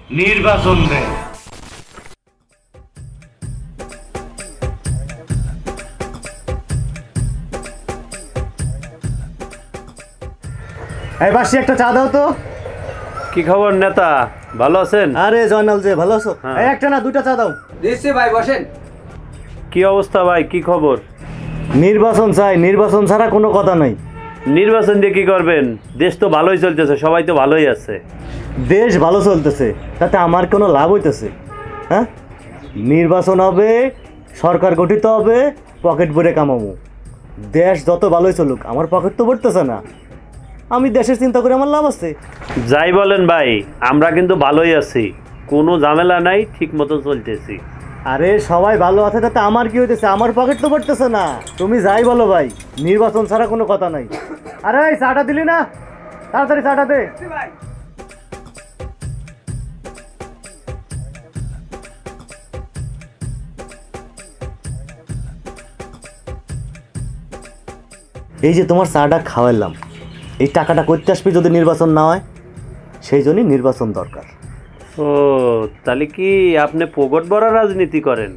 নির্বাচন দেয়। এই বাসি একটা চা দাও তো। কি খবর নেতা, ভালো আছেন? আরে জয়নাল যে ভালো আছো? এই একটা না দুইটা চা দাও। দিচ্ছি ভাই, বসেন। কি অবস্থা ভাই, কি খবর? নির্বাচন চাই, নির্বাচন ছাড়া কোনো কথা নাই। নির্বাচন দিয়ে কি করবেন? দেশ তো ভালোই চলতেছে, সবাই তো ভালোই আছে। দেশ ভালো চলতেছে, তাতে আমার কোনো লাভ হইতেছে? হ্যাঁ, নির্বাচন হবে, সরকার গঠিত হবে, পকেট ভরে কামাবো। দেশ যত ভালোই চলুক, আমার পকেট তো ভরতেছে না। আমি দেশের চিন্তা করে আমার লাভ আছে। যাই বলেন ভাই, আমরা কিন্তু ভালোই আছি, কোনো ঝামেলা নাই, ঠিক মতো চলতেছি। আরে সবাই ভালো আছে, তাতে আমার কি হইতেছে? আমার পকেট তো ভরতেছে না। তুমি যাই বলো ভাই, নির্বাচন ছাড়া কোনো কথা নাই। আরে এই চাটা দিলি না? তাড়াতাড়ি চাটা দে। এই যে তোমার চাটা খাওয়াইলাম, এই টাকাটা করতে আসবে যদি নির্বাচন না হয়, সেই জন্যই নির্বাচন দরকার। ও, তাহলে কি আপনি পকেট ভরা রাজনীতি করেন?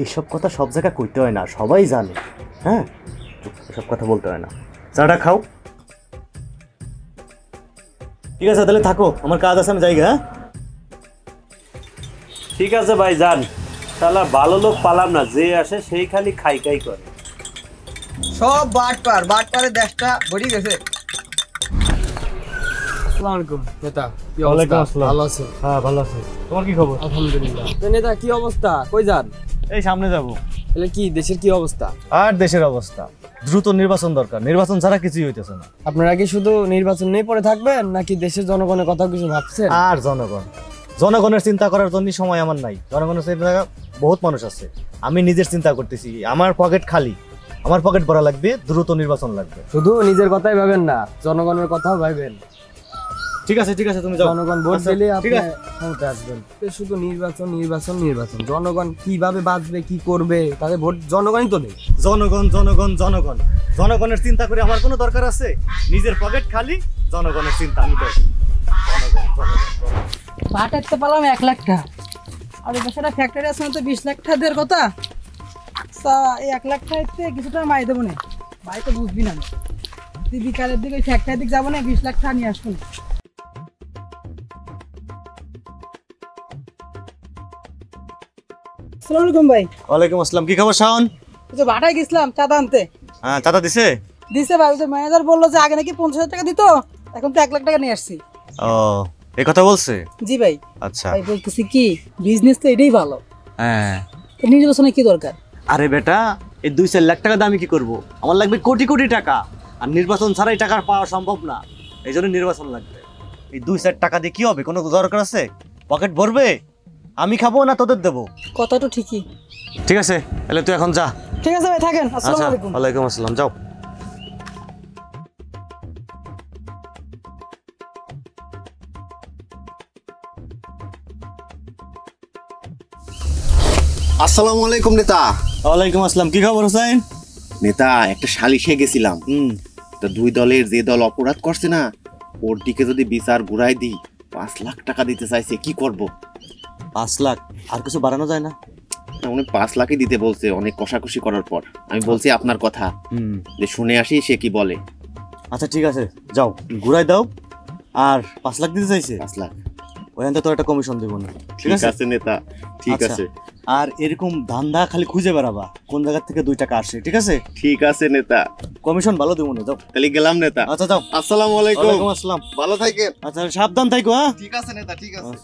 এইসব কথা সব জায়গায় কইতে হয় না, সবাই জানে। হ্যাঁ, এসব কথা বলতে হয় না। চাটা খাও। ঠিক আছে, তাহলে থাকো, আমার কাজ আছে, আমি যাই। হ্যাঁ ঠিক আছে ভাই, যান। শালা ভালো লোক পালাম না, যে আসে সেই খালি খাই খাই করে। সব বাটপারে দেশটা ভরি গেছে। আসসালামু আলাইকুম নেতা, কি অবস্থা? ভালো আছেন? হ্যাঁ ভালো আছে। তোমার কি খবর? আলহামদুলিল্লাহ। তো নেতা, কি অবস্থা? কই যান? এই সামনে যাব। তাহলে কি দেশের কি অবস্থা? আর দেশের অবস্থা দ্রুত নির্বাচন দরকার, নির্বাচন ছাড়া কিছুই হইতেছে না। আপনারা কি শুধু নির্বাচন নিয়ে পড়ে থাকবেন, নাকি দেশের জনগণের কথা কিছু ভাবছেন? আর জনগণের চিন্তা করার জন্য সময় আমার নাই। জনগণের চিন্তা বহুত মানুষ আছে, আমি নিজের চিন্তা করতেছি। আমার পকেট খালি, আমার পকেট ভরা লাগবে, দ্রুত নির্বাচন লাগবে। শুধু নিজের কথাই ভাবেন না, জনগণের কথাও ভাবেন। ঠিক আছে ঠিক আছে, তুমি যাও। জনগণ ভোট আচ্ছা, দিলে ঠিক আপনি আছে। ক্ষমতায় আসবেন। শুধু নির্বাচন নির্বাচন নির্বাচন, জনগণ কিভাবে বাঁচবে, কি করবে, তাদের ভোট জনগণই তো নেই। জনগণ জনগণ জনগণ, জনগণের চিন্তা করে আমার কোনো দরকার আছে? নিজের পকেট খালি, জনগণের চিন্তা আমি করি। ভাটাতে পেলাম 1 লাখ টাকা, আর এই পাশে ফ্যাক্টরি আছে, তো 20 লাখ টাকা দেওয়ার কথা। এই 1 লাখ টাকাতে কিছুটা মাই দেবো না ভাই, তো বুঝবি না। তুই বিকালের দিকে ওই ফ্যাক্টরির দিকে যাবো না, 20 লাখ টাকা নিয়ে আসবো না। আসসালামু আলাইকুম ভাই। ওয়ালাইকুম আসসালাম। কি খবর শাওন? ওই যে ভাটায় গেছিলাম চাঁদা আনতে। হ্যাঁ, চাঁদা দিছে? দিছে ভাই, ওই যে ম্যানেজার বললো যে আগে নাকি 50,000 টাকা দিত, এখন তো 1 লাখ টাকা নিয়ে আসছি। ও, এই কথা বলছে? জি ভাই। আচ্ছা। ভাই বলতেছি কি, বিজনেস তো এটাই ভালো, হ্যাঁ। নির্বাচনে কি দরকার? আরে বেটা, এই 2-4 লাখ টাকা দামি কি করব? আমার লাগবে কোটি কোটি টাকা, আর নির্বাচন ছাড়াই টাকা পাওয়া সম্ভব না। এই জন্য নির্বাচন লাগবে। এই 2-4 টাকা দিয়ে কি হবে? কোনো দরকার আছে? পকেট ভরবে? আমি খাবো না তোদের দেবো? কথা তো ঠিকই। ঠিক আছে, তাহলে তুই এখন যা। ঠিক আছে ভাই, থাকেন। আচ্ছা, আসসালামু আলাইকুম। ওয়ালাইকুম আসসালাম, যাও। আসসালামু আলাইকুম নেতা। ওয়ালাইকুম আসসালাম। কি খবর হোসেন? নেতা, একটা সালিশে গেছিলাম। তো দুই দলের যে দল অপরাধ করছে না, ওর দিকে যদি বিচার ঘুরাই দিই, 5 লাখ টাকা দিতে চাইছে। কি করব? 5 লাখ? আর কিছু বাড়ানো যায় না? উনি 5 লাখই দিতে বলছে, অনেক কষাকষি করার পর। আমি বলছি আপনার কথা, যে শুনে আসি সে কি বলে। আচ্ছা ঠিক আছে, যাও ঘুরাই দাও। আর 5 লাখ দিতে চাইছে? 5 লাখ। ওখান থেকে তো একটা কমিশন দেবো না। ঠিক আছে নেতা, ঠিক আচ্ছা, আছে। আর এরকম ধান্দা খালি খুঁজে বেড়াবা কোন জায়গা থেকে 2 টাকা আসে। ঠিক আছে? ঠিক আছে নেতা, কমিশন ভালো দেবো না, যাও। তাহলে গেলাম নেতা। আচ্ছা যাও। আসসালামু আলাইকুম। ওয়ালাইকুম আসসালাম। ভালো থাকেন। আচ্ছা, সাবধান থাকো। হ্যাঁ, ঠিক আছে নেতা, ঠিক আছে।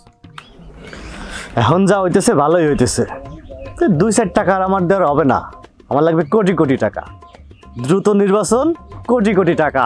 এখন যা হইতেছে ভালোই হইতেছে। 2-4 টাকা আর আমার দেওয়ার হবে না, আমার লাগবে কোটি কোটি টাকা। দ্রুত নির্বাচন, কোটি কোটি টাকা।